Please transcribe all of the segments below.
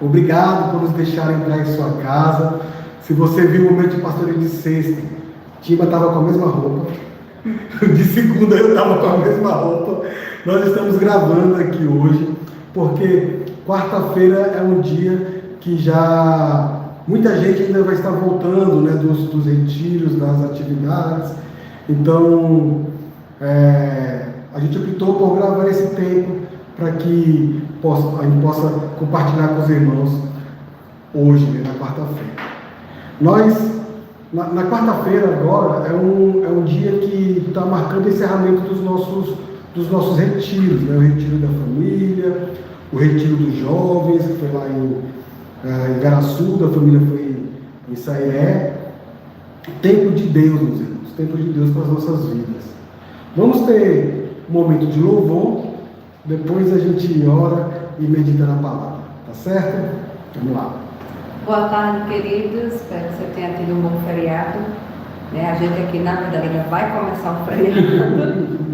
Obrigado por nos deixar entrar em sua casa. Se você viu o momento de pastoreio de sexta, Tima estava com a mesma roupa. De segunda eu estava com a mesma roupa. Nós estamos gravando aqui hoje, porque quarta-feira é um dia que já muita gente ainda vai estar voltando, né, dos retiros, das atividades. Então, a gente optou por gravar esse tempo para que a gente possa compartilhar com os irmãos hoje, né, na quarta-feira. Nós, na quarta-feira agora, é um dia que está marcando o encerramento dos nossos retiros, né? O retiro da família, o retiro dos jovens, que foi lá em Igaraçu, da família foi em Sairé. Tempo de Deus, meus irmãos, tempo de Deus para as nossas vidas. Vamos ter um momento de louvor, depois a gente ora e medita na palavra, tá certo? Vamos lá. Boa tarde, queridos. Espero que você tenha tido um bom feriado. A gente aqui na Madalena vai começar o feriado.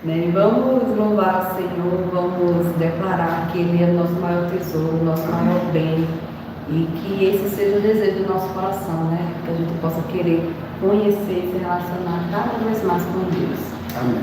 E vamos louvar o Senhor, vamos declarar que Ele é o nosso maior tesouro, o nosso maior bem. E que esse seja o desejo do nosso coração, que a gente possa querer conhecer e se relacionar cada vez mais com Deus. Amém.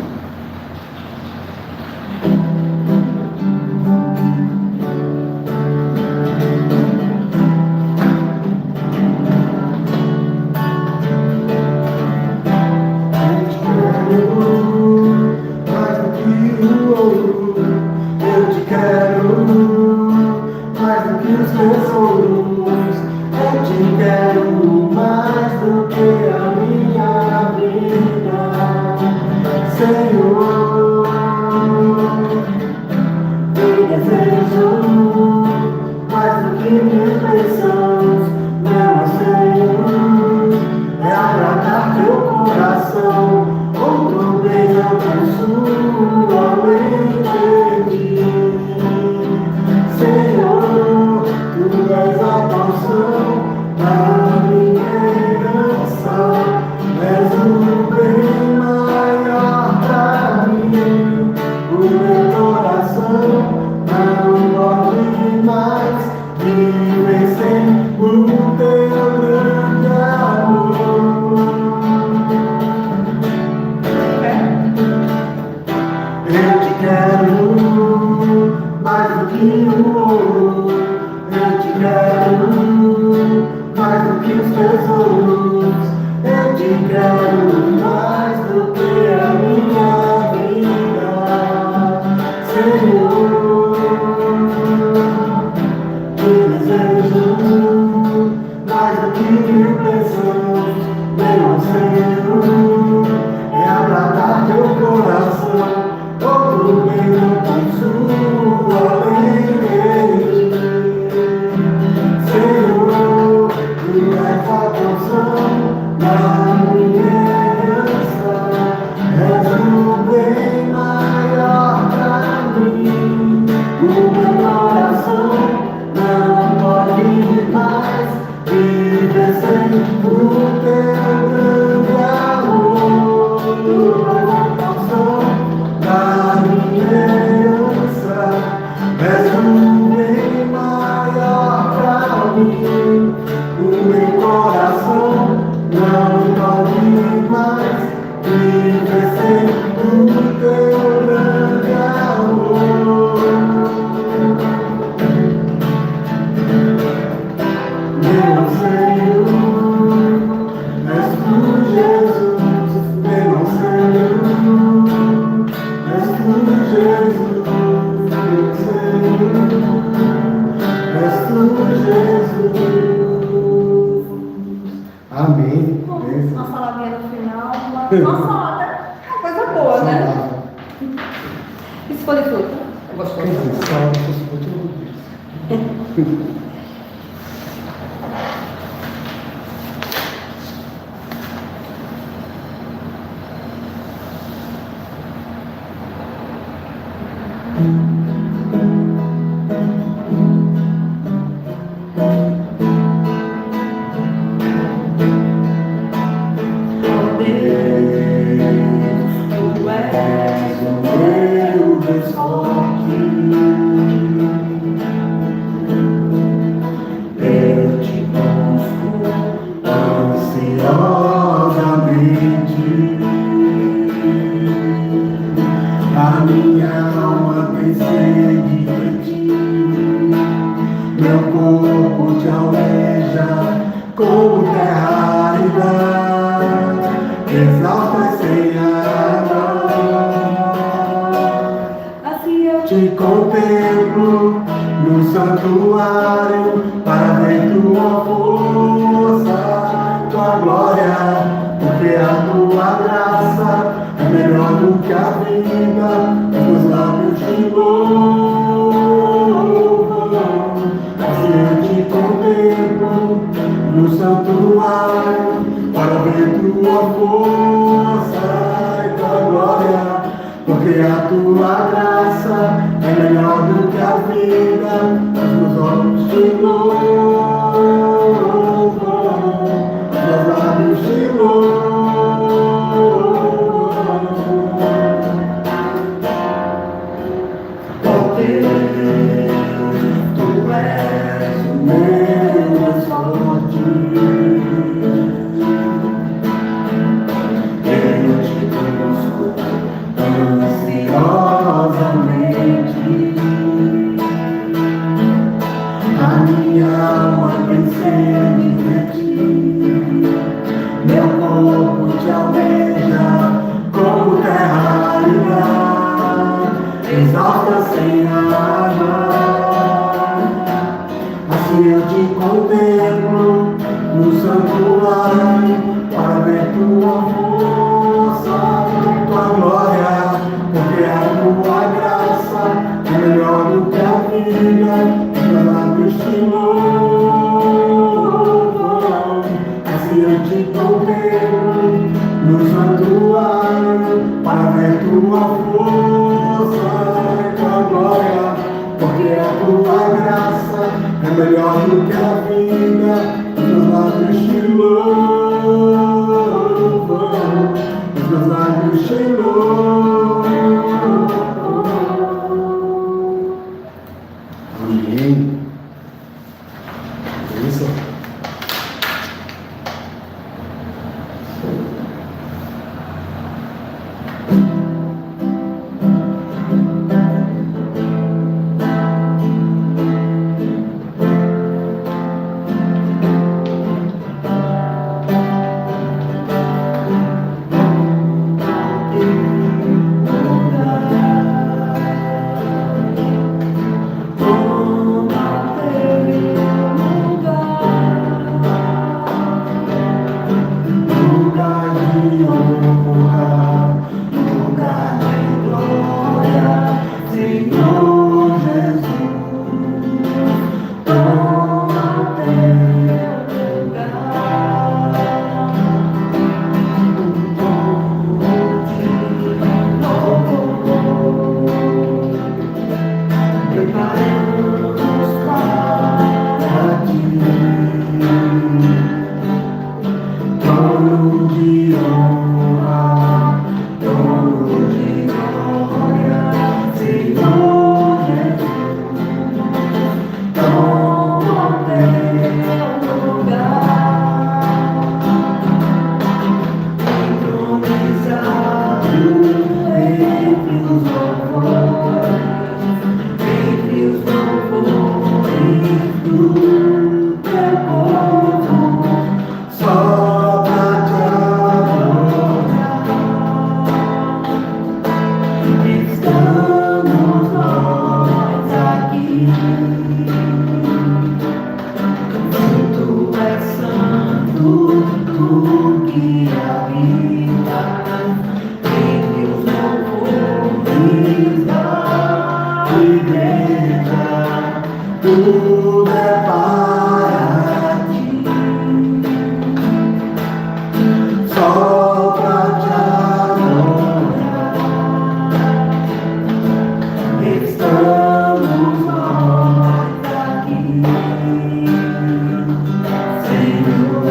Amém. Uma saladinha no final, uma salada é uma coisa boa, né? E se for de fruta? Eu gosto de fruta. Salada, se for de fruta. meu corpo te almeja como terra árida, exausta e sem água. Assim eu Te contemplo no santuário para ver tua força, tua glória, porque a tua graça é melhor do que a vida, os lábios te louvam. Assim eu te contemplo no santuário para ver tua força e tua glória, porque a tua graça é melhor do que a vida, os meus olhos te louvam, os meus lábios te louvam. Porque tu és o meu mais forte. Eu te busco ansiosamente, a minha alma tem sede de ti, meu corpo te almeja como terra árida, exausta sem água. Assim eu te contemplo no santuário para ver tua força, tua glória, porque a tua graça é melhor do que a vida, meus lábios te louvam. Assim eu te contemplo no santuário para ver tua força e tua glória, porque a tua graça é melhor do que a vida, meus lábios te louvam, meus lábios te louvam. Amém. Isso. Tudo é para ti, só pra te adorar. Estamos nós aqui, Senhor.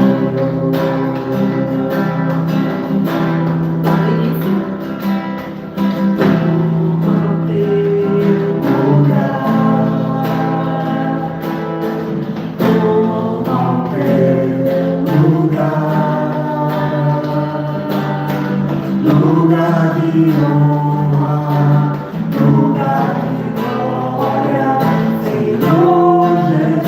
Lugar de honra, lugar de glória, Senhor Jesus.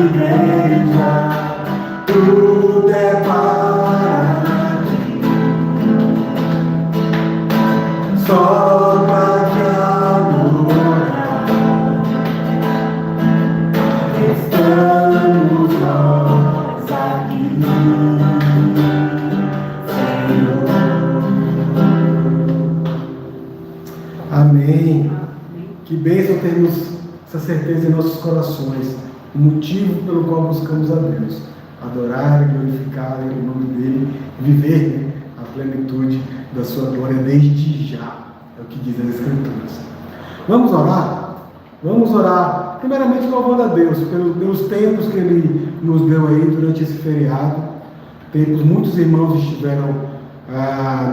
igreja, tudo é para ti. Só para te adorar estamos nós aqui, Senhor. Amém. Que bênção termos essa certeza em nossos corações, o motivo pelo qual buscamos a Deus, adorar e glorificar o nome dele, viver a plenitude da sua glória desde já, é o que diz as Escrituras. Vamos orar? Vamos orar, primeiramente louvando a Deus pelos tempos que Ele nos deu aí durante esse feriado. Tempos, muitos irmãos estiveram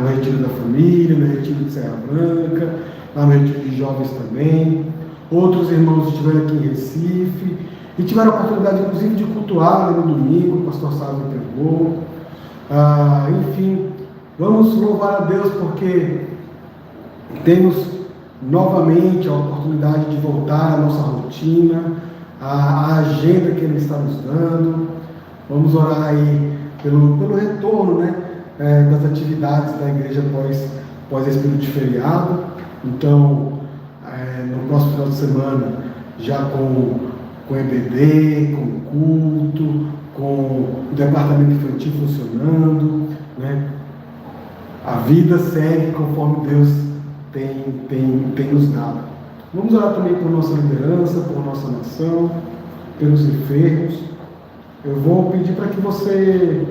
no Retiro da Família, no Retiro de Serra Branca, lá no Retiro de Jovens também. Outros irmãos estiveram aqui em Recife e tiveram a oportunidade, inclusive, de cultuar no domingo, o pastor Sávio pregou. Enfim, vamos louvar a Deus porque temos novamente a oportunidade de voltar à nossa rotina, à agenda que Ele está nos dando. Vamos orar aí pelo retorno, né, das atividades da igreja pós esse período de feriado. Então, no próximo final de semana, já com EBD, com culto, com o departamento infantil funcionando, né? A vida segue conforme Deus tem nos dado. Vamos orar também por nossa liderança, por nossa nação, pelos enfermos. Eu vou pedir para que você,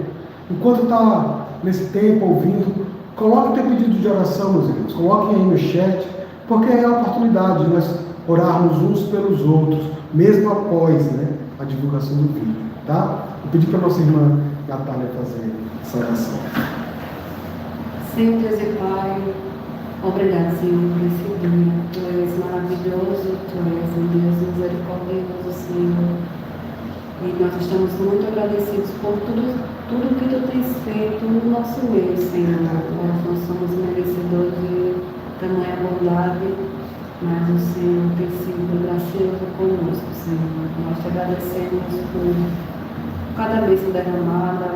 enquanto está nesse tempo ouvindo, coloque o teu pedido de oração, meus irmãos. Coloquem aí no chat, porque é a oportunidade de nós orarmos uns pelos outros, mesmo após, né, a divulgação do vídeo. Tá? Vou pedir para a nossa irmã Natália fazer essa oração. Senhor Deus e Pai, obrigado, Senhor, por esse dia. Tu és maravilhoso, Tu és um Deus misericordioso, Senhor. E nós estamos muito agradecidos por tudo que Tu tens feito no nosso meio, Senhor. Nós não somos merecedores de tamanha bondade, mas o Senhor tem sido gracioso conosco, Senhor. Nós te agradecemos por cada bênção derramada,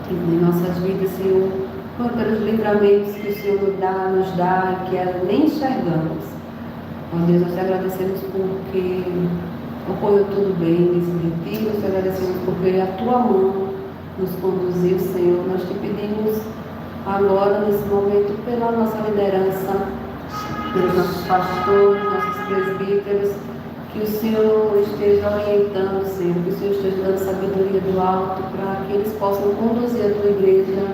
em nossas vidas, Senhor, pelos livramentos que o Senhor nos dá, que nem enxergamos. Ó Deus, nós te agradecemos porque ocorreu tudo bem nesse retiro, nós te agradecemos porque a Tua mão nos conduziu, Senhor. Nós te pedimos agora, nesse momento, pela nossa liderança, pelos nossos pastores, nossos presbíteros, que o Senhor esteja orientando, Senhor, que o Senhor esteja dando sabedoria do alto para que eles possam conduzir a Tua igreja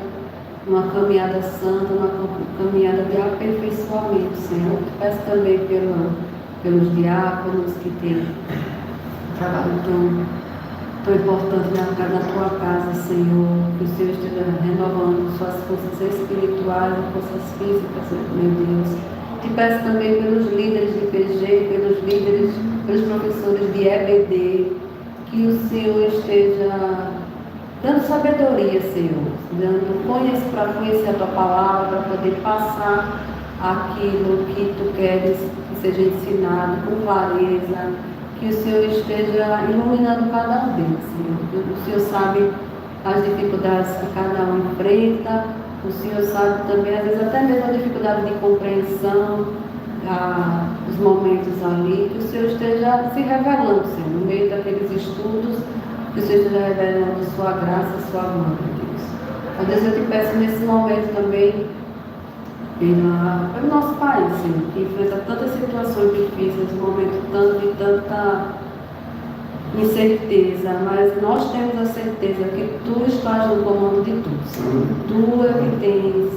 numa caminhada santa, numa caminhada de aperfeiçoamento, Senhor. Te peço também pelos diáconos que têm trabalho tão importante na Tua casa, Senhor, que o Senhor esteja renovando suas forças espirituais e forças físicas, meu Deus. Te peço também pelos líderes de PG, pelos professores de EBD, que o Senhor esteja dando sabedoria, Senhor, para conhecer a Tua palavra, para poder passar aquilo que Tu queres que seja ensinado com clareza, que o Senhor esteja iluminando cada um deles, Senhor. O Senhor sabe as dificuldades que cada um enfrenta, o Senhor sabe também, às vezes, até mesmo a dificuldade de compreensão, os momentos ali, que o Senhor esteja se revelando, Senhor, no meio daqueles estudos, que o Senhor esteja revelando Sua graça, Sua glória, Deus. Ó Deus, eu te peço nesse momento também, pelo nosso país, Senhor, que enfrenta tantas situações difíceis, um momento de tanta incerteza, mas nós temos a certeza que Tu estás no comando de tudo, Senhor. Tu é que tens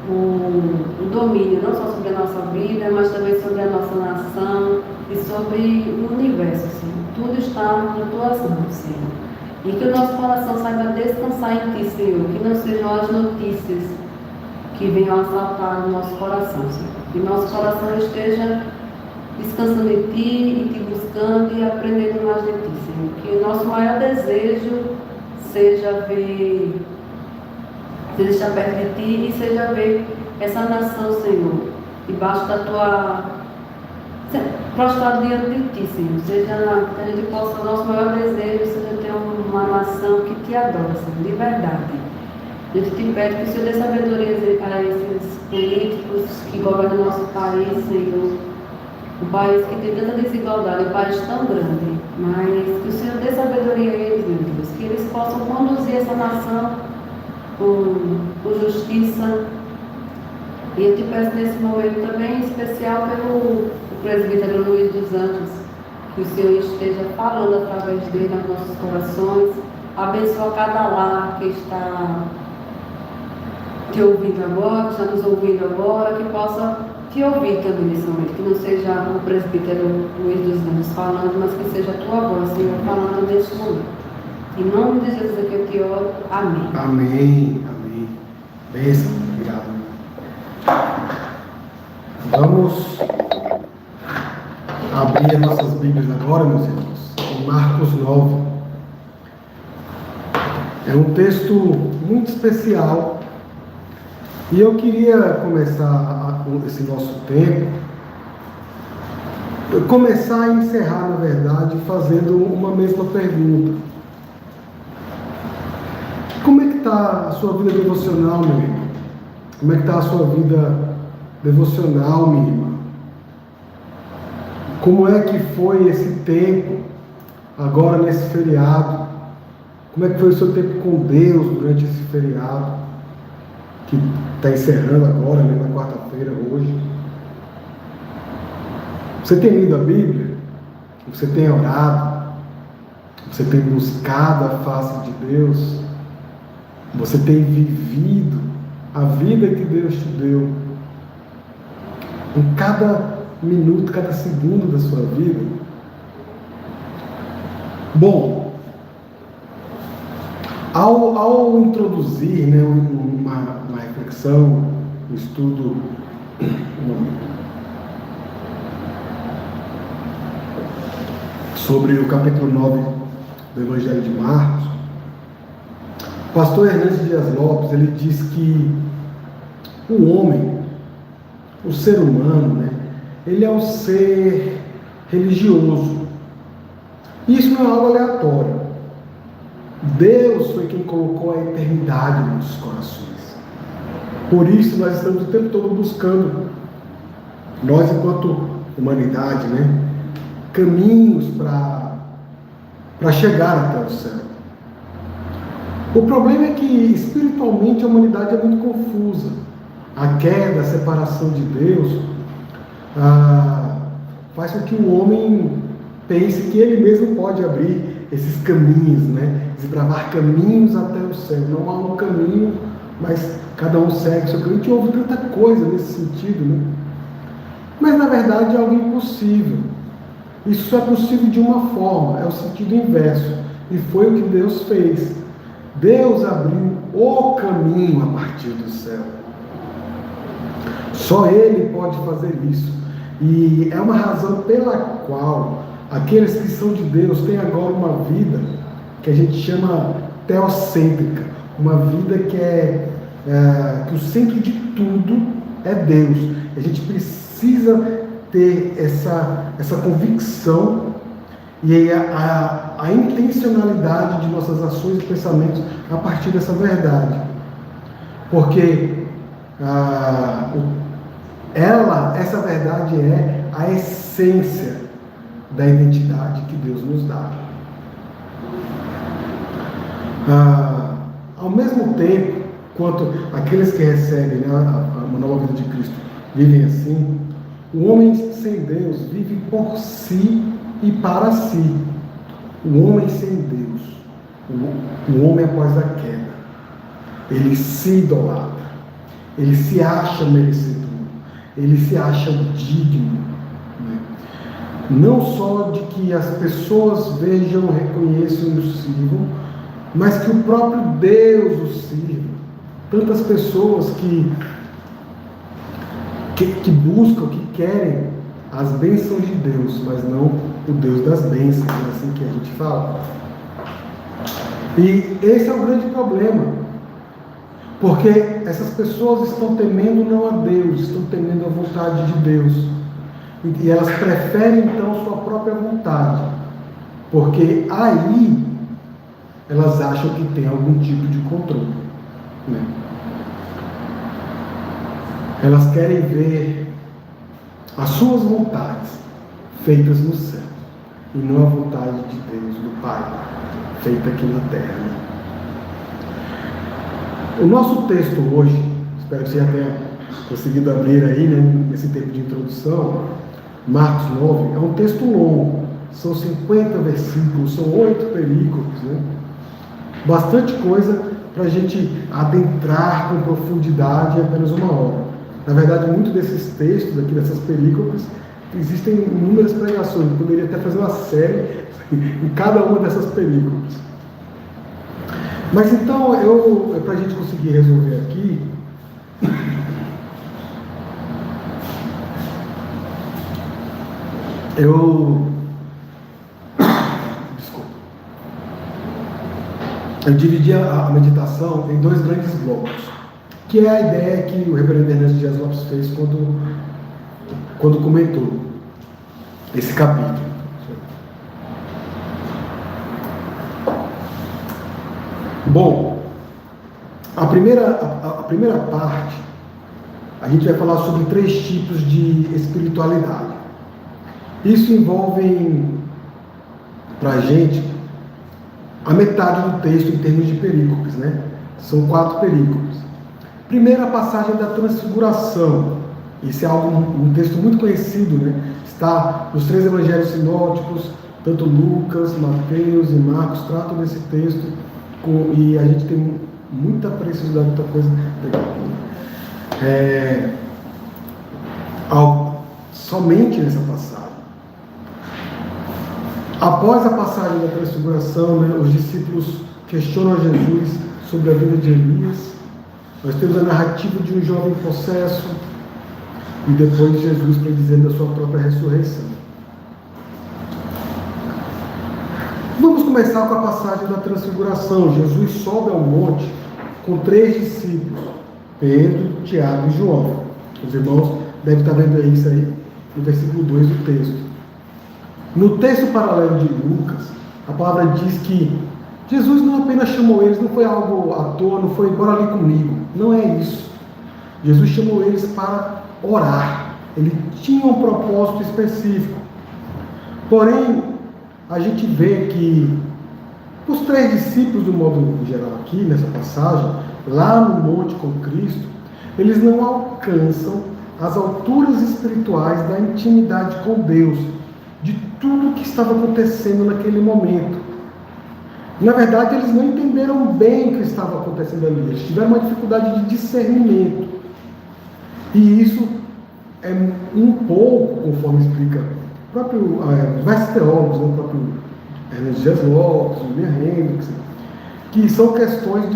o domínio, não só sobre a nossa vida, mas também sobre a nossa nação e sobre o universo, Senhor. Tudo está nas Tuas mãos, Senhor. E que o nosso coração saiba descansar em Ti, Senhor. Que não sejam as notícias que venham assaltar o nosso coração, Senhor. Que nosso coração esteja descansando em Ti e Te buscando e aprendendo mais de Ti, Senhor. Que o nosso maior desejo seja estar perto de Ti e seja ver essa nação, Senhor, debaixo da Tua prostrado diante de Ti, Senhor. Seja, que a gente possa, o nosso maior desejo seja ter uma nação que Te adora, Senhor, de verdade. A gente te pede que o Senhor dê sabedoria a esses políticos que governam o nosso país, Senhor. Um país que tem tanta desigualdade, um país tão grande, mas que o Senhor dê sabedoria a eles, meu Deus, que eles possam conduzir essa nação com justiça. E eu te peço nesse momento também, em especial pelo presbítero Luiz dos Anjos, que o Senhor esteja falando através dele aos nossos corações, abençoa cada lar que está te ouvindo agora, que está nos ouvindo agora, que possa te ouvir também nesse momento, que não seja o presbítero Luiz dos Anjos falando, mas que seja a tua voz, Senhor, falando neste momento. Em nome de Jesus é que eu te oro. Amém. Amém. Amém. Bênção. Obrigado. Vamos abrir as nossas Bíblias agora, meus irmãos, em Marcos 9. É um texto muito especial e eu queria começar esse nosso tempo, começar e encerrar, na verdade, fazendo uma mesma pergunta. Como é que está a sua vida devocional, meu irmão? Como é que está a sua vida devocional, minha irmã? Como é que foi esse tempo, agora nesse feriado? Como é que foi o seu tempo com Deus durante esse feriado, que está encerrando agora, né, na quarta-feira, hoje? Você tem lido a Bíblia? Você tem orado? Você tem buscado a face de Deus? Você tem vivido a vida que Deus te deu? Em cada minuto, cada segundo da sua vida? Bom, ao introduzir, né, uma reflexão, um estudo, sobre o capítulo 9 do Evangelho de Marcos, o pastor Hernandes Dias Lopes, ele diz que o homem, o ser humano, né, ele é um ser religioso. E isso não é algo aleatório. Deus foi quem colocou a eternidade nos nossos corações. Por isso nós estamos o tempo todo buscando, nós enquanto humanidade, né, caminhos para chegar até o céu. O problema é que espiritualmente a humanidade é muito confusa. A queda, a separação de Deus faz com que o homem pense que ele mesmo pode abrir esses caminhos, né? Desbravar caminhos até o céu. Não há um caminho, mas cada um segue o seu caminho. A gente ouve tanta coisa nesse sentido, né? Mas na verdade é algo impossível. Isso só é possível de uma forma, é o sentido inverso. E foi o que Deus fez. Deus abriu o caminho a partir do céu. Só Ele pode fazer isso. E é uma razão pela qual aqueles que são de Deus têm agora uma vida que a gente chama teocêntrica. Uma vida que o centro de tudo é Deus. A gente precisa ter essa convicção e a intencionalidade de nossas ações e pensamentos a partir dessa verdade. Porque essa verdade é a essência da identidade que Deus nos dá. Ao mesmo tempo, quanto aqueles que recebem, né, uma nova vida de Cristo vivem assim, o homem sem Deus vive por si e para si. O homem sem Deus, o homem após a queda, ele se idolatra, ele se acha merecedor, ele se acha digno, né? Não só de que as pessoas vejam, reconheçam e o sirvam, mas que o próprio Deus o sirva. Tantas pessoas que buscam, que querem as bênçãos de Deus, mas não o Deus das bênçãos, é assim que a gente fala. E esse é o grande problema, porque essas pessoas estão temendo não a Deus, estão temendo a vontade de Deus. e elas preferem então sua própria vontade, porque aí elas acham que tem algum tipo de controle, né? Elas querem ver as suas vontades feitas no céu e não a vontade de Deus, do Pai, feita aqui na terra, né? O nosso texto hoje, espero que você já tenha conseguido abrir aí, né, nesse tempo de introdução, Marcos 9, é um texto longo, são 50 versículos, são 8 perícopes, né? Bastante coisa para a gente adentrar com profundidade em apenas uma hora. Na verdade, muitos desses textos aqui, dessas perícopes, existem inúmeras pregações. Eu poderia até fazer uma série em cada uma dessas perícopes. Mas então, para a gente conseguir resolver aqui, eu dividi a meditação em 2 grandes blocos, que é a ideia que o reverendo Ernesto Dias Lopes fez quando comentou esse capítulo. Bom, a primeira parte, a gente vai falar sobre 3 tipos de espiritualidade. Isso envolve, para a gente, a metade do texto em termos de perícopes, né? São 4 perícopes. Primeira, a passagem da transfiguração. Isso é um texto muito conhecido, né? Está nos 3 evangelhos sinóticos, tanto Lucas, Mateus e Marcos tratam desse texto, e a gente tem muita preciosidade, muita coisa somente nessa passagem. Após a passagem da transfiguração, né, os discípulos questionam a Jesus sobre a vida de Elias. Nós temos a narrativa de um jovem possesso e depois Jesus predizendo a sua própria ressurreição. Vamos começar com a passagem da transfiguração. Jesus sobe ao monte com 3 discípulos, Pedro, Tiago e João. Os irmãos devem estar vendo isso aí no versículo 2 do texto. No texto paralelo de Lucas, a palavra diz que Jesus não apenas chamou eles, não foi algo à toa, não foi bora ali comigo. Não é isso. Jesus chamou eles para orar. Ele tinha um propósito específico. Porém, a gente vê que os 3 discípulos, do modo geral aqui, nessa passagem, lá no monte com Cristo, eles não alcançam as alturas espirituais da intimidade com Deus, de tudo que estava acontecendo naquele momento. Na verdade, eles não entenderam bem o que estava acontecendo ali. Eles tiveram uma dificuldade de discernimento. E isso é um pouco, conforme explica vários teólogos, né, o próprio Ernesto Dias Lopes, William Hendricks, que são questões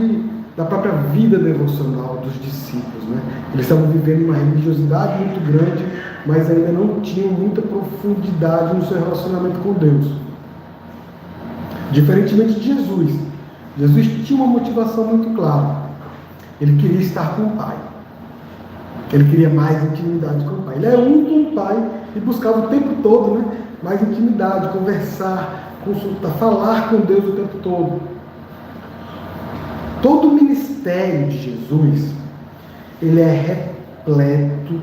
da própria vida devocional dos discípulos, né? Eles estavam vivendo uma religiosidade muito grande, mas ainda não tinham muita profundidade no seu relacionamento com Deus. Diferentemente de Jesus. Jesus tinha uma motivação muito clara. Ele queria estar com o Pai. Ele queria mais intimidade com o Pai. Ele era um com o Pai e buscava o tempo todo, né, mais intimidade, conversar, consultar, falar com Deus o tempo todo. Todo o ministério de Jesus, ele é repleto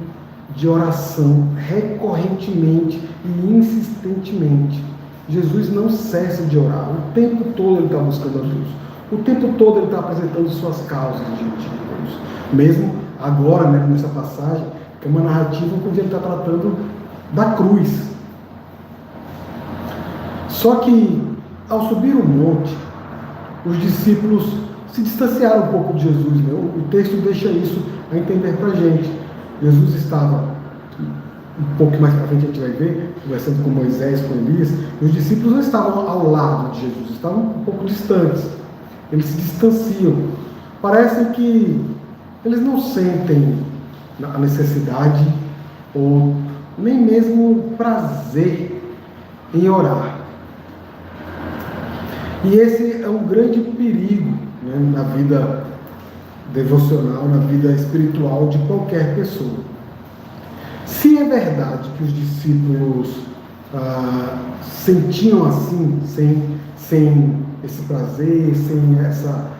de oração, recorrentemente e insistentemente. Jesus não cessa de orar. O tempo todo ele está buscando a Deus. O tempo todo ele está apresentando suas causas diante de Deus. Mesmo agora, né, nessa passagem, que é uma narrativa onde ele está tratando da cruz. Só que, ao subir o monte, os discípulos se distanciaram um pouco de Jesus, né? O texto deixa isso a entender para a gente. Jesus estava, um pouco mais para frente a gente vai ver, conversando com Moisés, com Elias, e os discípulos não estavam ao lado de Jesus, estavam um pouco distantes. Eles se distanciam. Parece que eles não sentem a necessidade ou nem mesmo prazer em orar. E esse é um grande perigo, né, na vida devocional, na vida espiritual de qualquer pessoa. Se é verdade que os discípulos sentiam assim, sem esse prazer, sem essa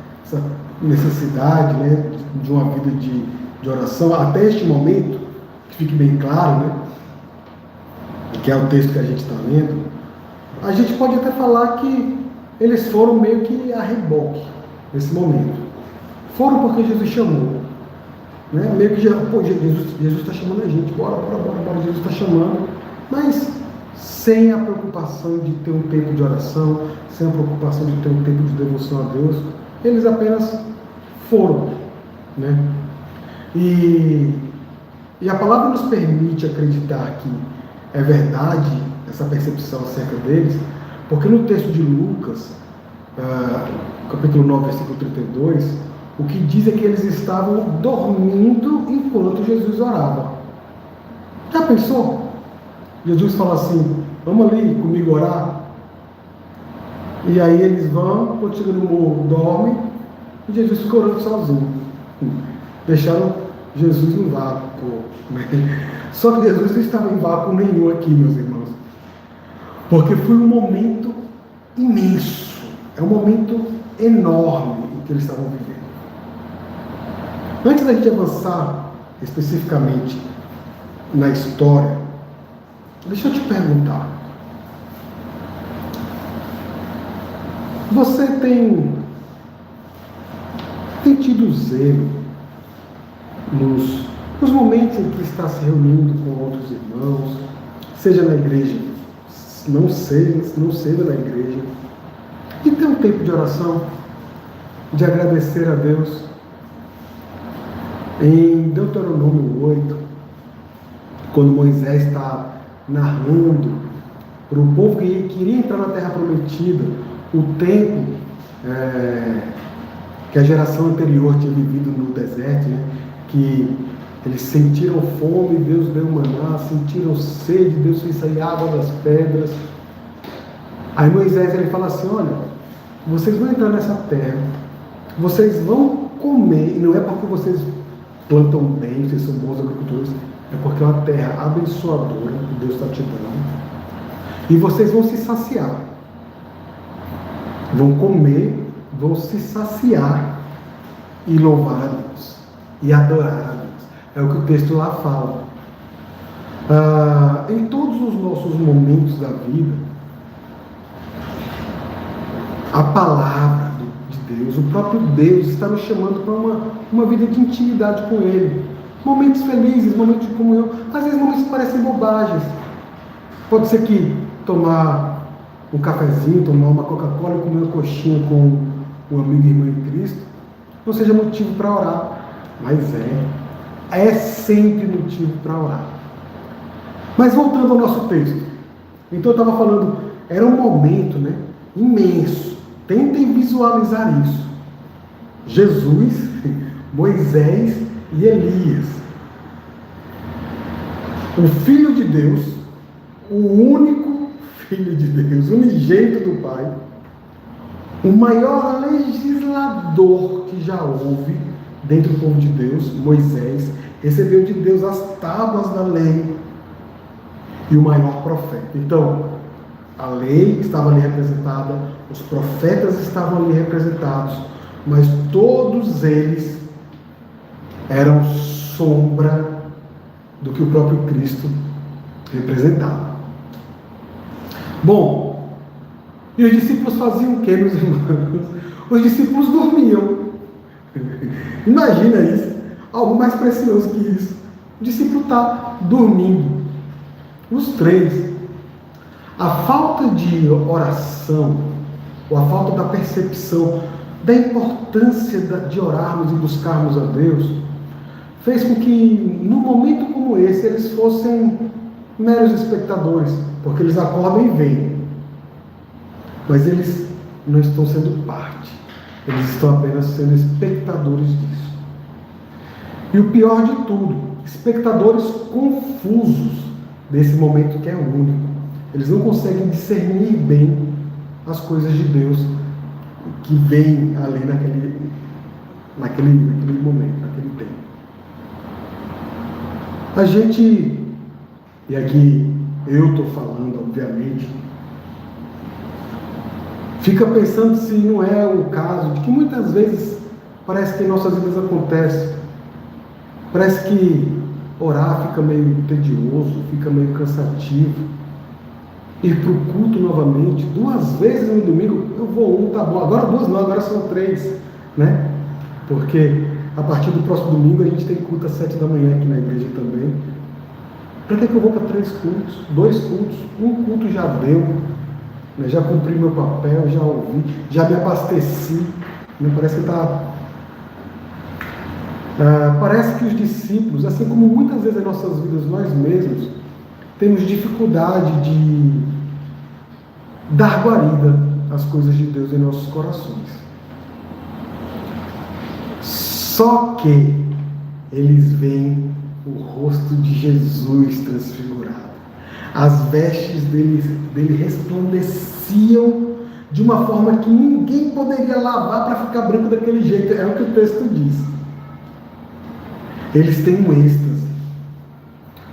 necessidade, né, de uma vida de oração, até este momento, que fique bem claro, né, que é o texto que a gente está lendo, a gente pode até falar que eles foram meio que a reboque nesse momento. Foram porque Jesus chamou. Né? Meio que Jesus está chamando a gente, bora, Jesus está chamando, mas sem a preocupação de ter um tempo de oração, sem a preocupação de ter um tempo de devoção a Deus, eles apenas foram. Né? E a palavra nos permite acreditar que é verdade essa percepção acerca deles, porque no texto de Lucas, capítulo 9, versículo 32, o que diz é que eles estavam dormindo enquanto Jesus orava. Já pensou? Jesus fala assim, vamos ali comigo orar? E aí eles vão, quando chega no morro, dormem, e Jesus fica orando sozinho. Deixaram Jesus no vácuo. Só que Jesus não estava em vácuo nenhum aqui, meus irmãos. Porque foi um momento imenso. É um momento enorme em que eles estavam vivendo. Antes da gente avançar especificamente na história, deixa eu te perguntar. Você tem tido zelo nos momentos em que está se reunindo com outros irmãos, seja na igreja, não seja na igreja, e ter um tempo de oração, de agradecer a Deus? Em Deuteronômio 8, quando Moisés está narrando para o povo que queria entrar na Terra Prometida, o tempo que a geração anterior tinha vivido no deserto, né? Que eles sentiram fome, Deus deu maná, sentiram sede, Deus fez sair água das pedras. Aí Moisés ele fala assim, olha, vocês vão entrar nessa terra, vocês vão comer, e não é porque vocês plantam bem, vocês são bons agricultores, é porque é uma terra abençoadora que Deus está te dando. E vocês vão se saciar. Vão comer, vão se saciar e louvar a Deus. E adorar a Deus. É o que o texto lá fala. Em todos os nossos momentos da vida, a palavra de Deus, o próprio Deus está nos chamando para uma vida de intimidade com Ele. Momentos felizes, momentos de comunhão, às vezes momentos que parecem bobagens. Pode ser que tomar um cafezinho, tomar uma Coca-Cola e comer uma coxinha com um amigo e irmão em Cristo não seja motivo para orar, mas é sempre motivo para orar. Mas voltando ao nosso texto, então eu estava falando, era um momento, né, imenso. Tentem visualizar isso. Jesus, Moisés e Elias. O Filho de Deus, o único Filho de Deus, unigênito do Pai, o maior legislador que já houve dentro do povo de Deus, Moisés, recebeu de Deus as tábuas da lei, e o maior profeta. Então, a lei estava ali representada, os profetas estavam ali representados, mas todos eles eram sombra do que o próprio Cristo representava. Bom, e os discípulos faziam o que, meus irmãos? Os discípulos dormiam. Imagina isso, algo mais precioso que isso. O discípulo está dormindo. Os três. A falta de oração, ou a falta da percepção da importância de orarmos e buscarmos a Deus, fez com que, num momento como esse, eles fossem meros espectadores, porque eles acordam e veem. Mas eles não estão sendo parte, eles estão apenas sendo espectadores disso. E o pior de tudo, espectadores confusos desse momento que é único. Eles não conseguem discernir bem as coisas de Deus que vêm ali naquele momento, naquele tempo. A gente e aqui eu estou falando, obviamente, fica pensando se não é o caso de que muitas vezes parece que em nossas vidas acontece, parece que orar fica meio tedioso, fica meio cansativo, ir para o culto novamente, 2 vezes no domingo, eu vou tá bom, agora 2 não, agora são 3, né? Porque a partir do próximo domingo a gente tem culto às 7 da manhã aqui na igreja também. Para que eu vou para 3 cultos, 2 cultos? Um culto já deu, né? Já cumpri meu papel, já ouvi, já me abasteci, né? Parece que parece que os discípulos, assim como muitas vezes em nossas vidas nós mesmos, temos dificuldade de dar guarida às coisas de Deus em nossos corações. Só que eles veem o rosto de Jesus transfigurado. As vestes dele resplandeciam de uma forma que ninguém poderia lavar para ficar branco daquele jeito. É o que o texto diz. Eles têm um êxtase,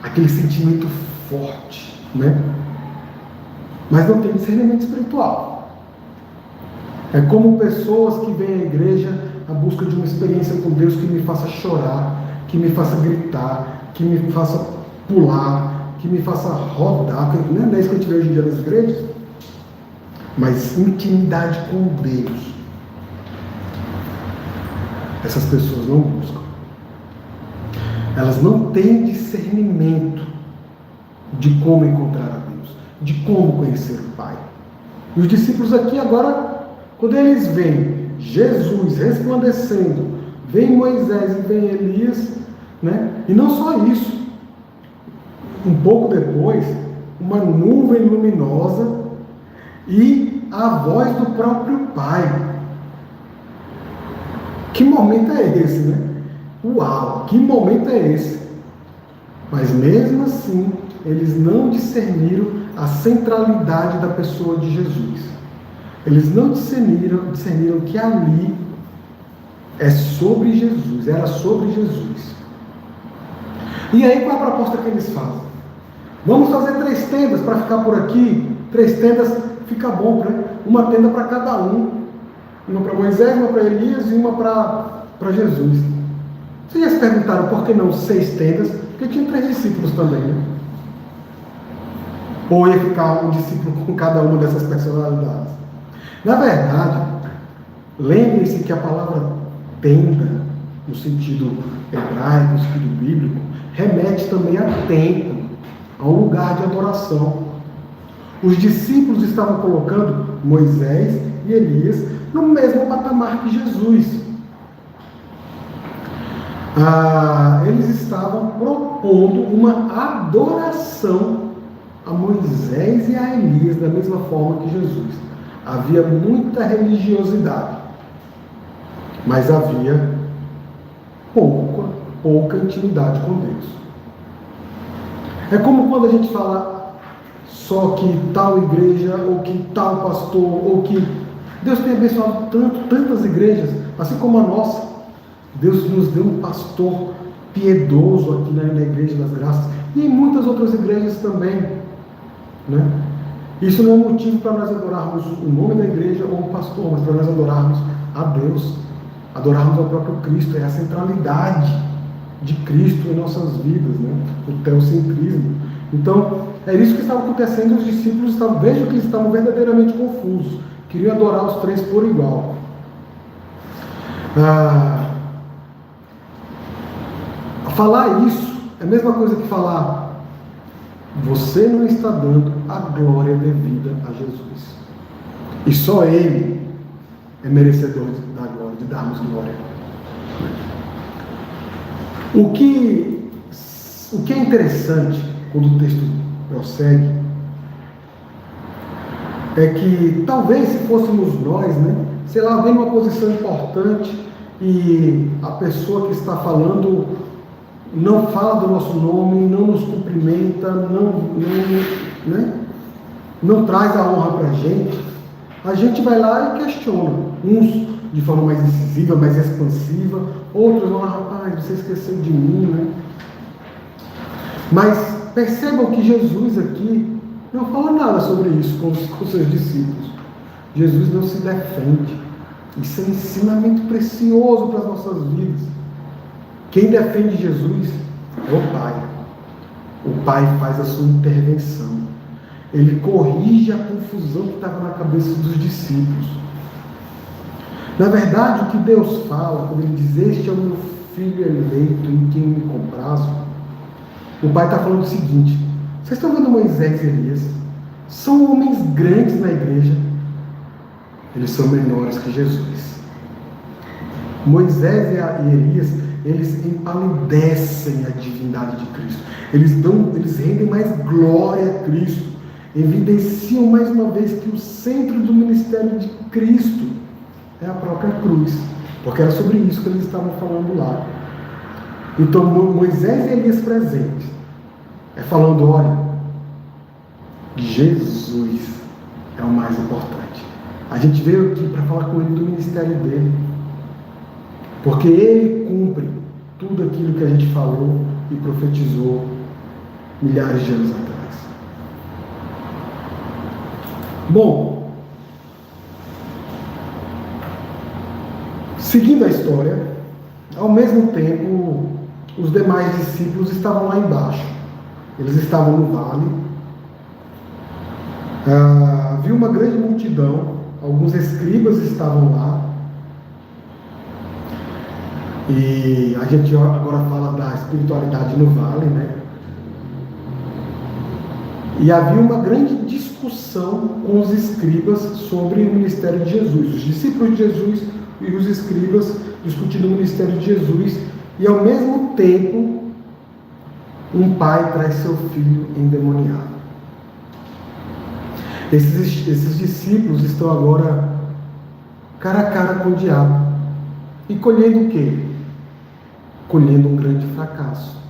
aquele sentimento forte, né? Mas não tem discernimento espiritual. É como pessoas que vêm à igreja à busca de uma experiência com Deus que me faça chorar, que me faça gritar, que me faça pular, que me faça rodar. Não é isso que a gente vê hoje em dia nas igrejas? Mas intimidade com Deus. Essas pessoas não buscam. Elas não têm discernimento de como encontrar a Deus, de como conhecer o Pai. E os discípulos aqui agora, quando eles veem Jesus resplandecendo, vem Moisés e vem Elias, né? E não só isso, um pouco depois, uma nuvem luminosa e a voz do próprio Pai. Que momento é esse, né? Uau, que momento é esse? Mas mesmo assim, eles não discerniram a centralidade da pessoa de Jesus. Eles não discerniram que ali é sobre Jesus, era sobre Jesus. E aí qual é a proposta que eles fazem? Vamos fazer 3 tendas para ficar por aqui. 3 tendas fica bom, né? Uma tenda para cada um. Uma para Moisés, uma para Elias e uma para Jesus. Vocês já se perguntaram por que não 6 tendas? Porque tinha 3 discípulos também, né? Ou ia ficar um discípulo com cada uma dessas personalidades? Na verdade, lembrem-se que a palavra tenda, no sentido hebraico, no sentido bíblico, remete também a templo, a um lugar de adoração. Os discípulos estavam colocando Moisés e Elias no mesmo patamar que Jesus. Eles estavam propondo uma adoração a Moisés e a Elias da mesma forma que Jesus. Havia muita religiosidade, mas havia pouca intimidade com Deus. É como quando a gente fala só que tal igreja, ou que tal pastor, ou que Deus tem abençoado tantas igrejas, assim como a nossa. Deus nos deu um pastor piedoso aqui na Igreja das Graças e em muitas outras igrejas também, né? Isso não é motivo para nós adorarmos o nome da igreja ou o pastor, mas para nós adorarmos a Deus, adorarmos ao próprio Cristo. É a centralidade de Cristo em nossas vidas, né? O teocentrismo. Então, é isso que estava acontecendo. Os discípulos vejam que eles estavam verdadeiramente confusos, queriam adorar os 3 por igual. Falar isso é a mesma coisa que falar: você não está dando a glória devida a Jesus. E só Ele é merecedor da glória, de darmos glória. O que é interessante quando o texto prossegue é que talvez se fôssemos nós, né, sei lá, vem uma posição importante e a pessoa que está falando não fala do nosso nome, não nos cumprimenta, não traz a honra para a gente vai lá e questiona. Uns de forma mais incisiva, mais expansiva, outros vão lá: rapaz, você esqueceu de mim, né? Mas percebam que Jesus aqui não fala nada sobre isso com os seus discípulos. Jesus não se defende. Isso é um ensinamento precioso para as nossas vidas. Quem defende Jesus é o Pai. O Pai faz a sua intervenção. Ele corrige a confusão que estava na cabeça dos discípulos. Na verdade, o que Deus fala, quando Ele diz: este é o meu filho eleito em quem me comprazo, o Pai está falando o seguinte: vocês estão vendo Moisés e Elias? São homens grandes na igreja. Eles são menores que Jesus. Moisés e Elias, eles empalidecem a divindade de Cristo. Eles rendem mais glória a Cristo. Evidenciam mais uma vez que o centro do ministério de Cristo é a própria cruz. Porque era sobre isso que eles estavam falando lá. Então Moisés e Elias presentes é falando: olha, Jesus é o mais importante. A gente veio aqui para falar com ele do ministério dele, porque ele cumpre tudo aquilo que a gente falou e profetizou milhares de anos atrás. Bom, seguindo a história, ao mesmo tempo, os demais discípulos estavam lá embaixo. Eles estavam no vale. Havia uma grande multidão. Alguns escribas estavam lá. E a gente agora fala da espiritualidade no vale, né? E havia uma grande discussão com os escribas sobre o ministério de Jesus. Os discípulos de Jesus e os escribas discutindo o ministério de Jesus. E ao mesmo tempo, um pai traz seu filho endemoniado. Esses discípulos estão agora cara a cara com o diabo. E colhendo o quê? Colhendo um grande fracasso.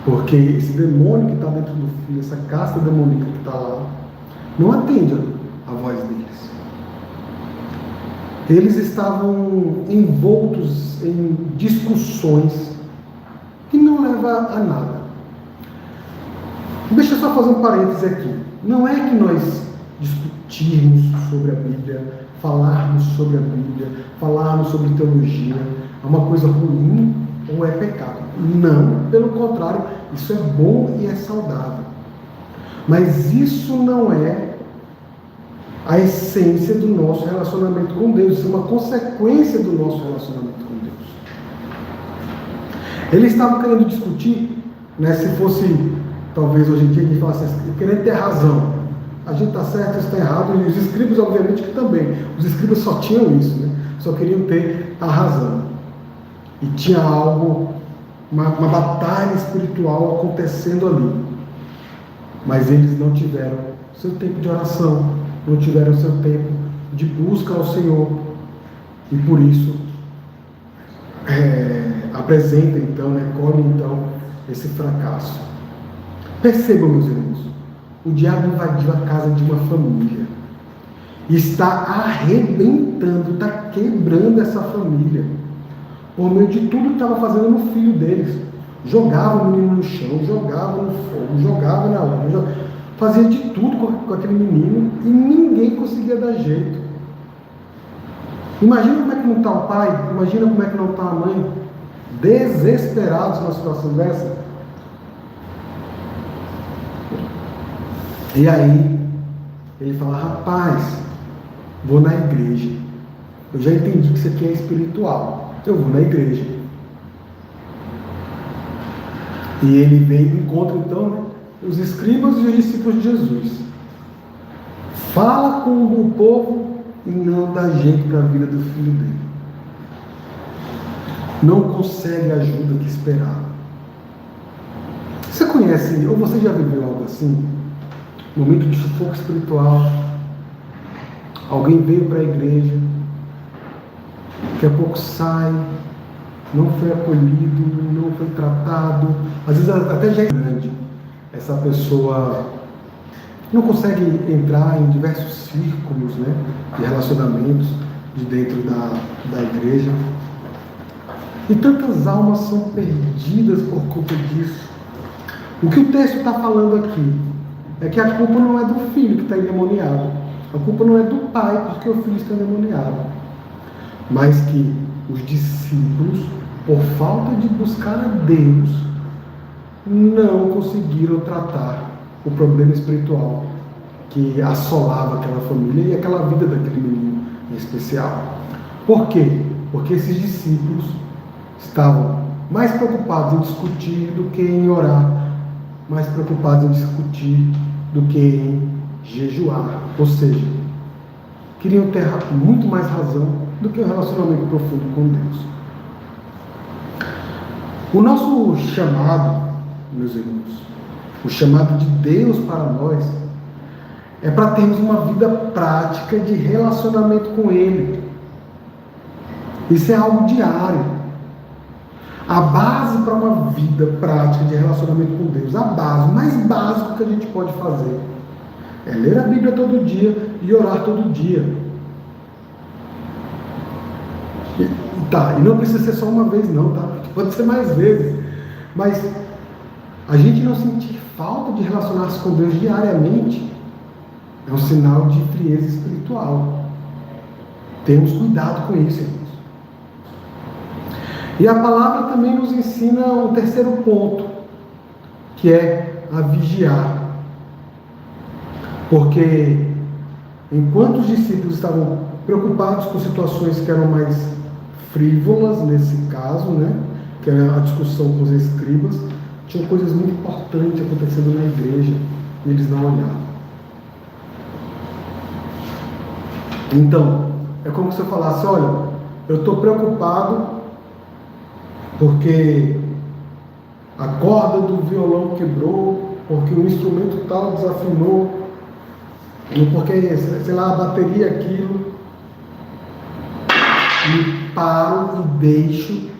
Porque esse demônio que está dentro do filho, essa casta demoníaca que está lá, não atende a voz deles. Eles estavam envoltos em discussões que não levam a nada. Deixa eu só fazer um parêntese aqui. Não é que nós discutirmos sobre a Bíblia, falarmos sobre a Bíblia, falarmos sobre teologia, é uma coisa ruim ou é pecado. Não, pelo contrário, isso é bom e é saudável. Mas isso não é a essência do nosso relacionamento com Deus. Isso é uma consequência do nosso relacionamento com Deus. Eles estavam querendo discutir, né, se fosse, talvez hoje em dia, a gente falasse assim, querendo ter razão. A gente está certo, isso está errado, e os escribas, obviamente, que também. Os escribas só tinham isso, né? Só queriam ter a razão. E tinha algo, uma batalha espiritual acontecendo ali. Mas eles não tiveram seu tempo de oração, não tiveram seu tempo de busca ao Senhor. E por isso, apresenta então, colhe então esse fracasso. Percebam, meus irmãos, o diabo invadiu a casa de uma família. Está arrebentando, está quebrando essa família. Por meio de tudo que estava fazendo no filho deles. Jogava o menino no chão, jogava no fogo, jogava na lama, fazia de tudo com aquele menino e ninguém conseguia dar jeito. Imagina como é que não está o pai, imagina como é que não está a mãe, desesperados numa situação dessa. E aí, ele fala: rapaz, vou na igreja. Eu já entendi que isso aqui é espiritual. Eu vou na igreja. E ele vem e encontra então, né, os escribas e os discípulos de Jesus. Fala com o povo e não dá jeito para a vida do filho dele. Não consegue a ajuda que esperava. Você conhece, ou você já viveu algo assim? Momento de sufoco espiritual. Alguém veio para a igreja, daqui a pouco sai, não foi acolhido, não foi tratado, às vezes até já é grande. Essa pessoa não consegue entrar em diversos círculos, né, de relacionamentos de dentro da igreja. E tantas almas são perdidas por culpa disso. O que o texto está falando aqui é que a culpa não é do filho que está endemoniado. A culpa não é do pai porque o filho está endemoniado. Mas que os discípulos, por falta de buscar a Deus, não conseguiram tratar o problema espiritual que assolava aquela família e aquela vida daquele menino em especial. Por quê? Porque esses discípulos estavam mais preocupados em discutir do que em orar, mais preocupados em discutir do que em jejuar. Ou seja, queriam ter muito mais razão do que um relacionamento profundo com Deus. O nosso chamado, meus irmãos, o chamado de Deus para nós, é para termos uma vida prática de relacionamento com Ele. Isso é algo diário. A base para uma vida prática de relacionamento com Deus, a base, o mais básico que a gente pode fazer, é ler a Bíblia todo dia e orar todo dia. E não precisa ser só uma vez não, tá? Pode ser mais vezes. Mas a gente não sentir falta de relacionar-se com Deus diariamente é um sinal de frieza espiritual. Temos cuidado com isso, irmãos. E a palavra também nos ensina um terceiro ponto, que é a vigiar. Porque enquanto os discípulos estavam preocupados com situações que eram mais frívolas, nesse caso, né, que era a discussão com os escribas, tinha coisas muito importantes acontecendo na igreja e eles não olhavam. Então, é como se eu falasse, olha, eu estou preocupado porque a corda do violão quebrou, porque o instrumento tal desafinou, ou porque, sei lá, a bateria aquilo. E paro e deixo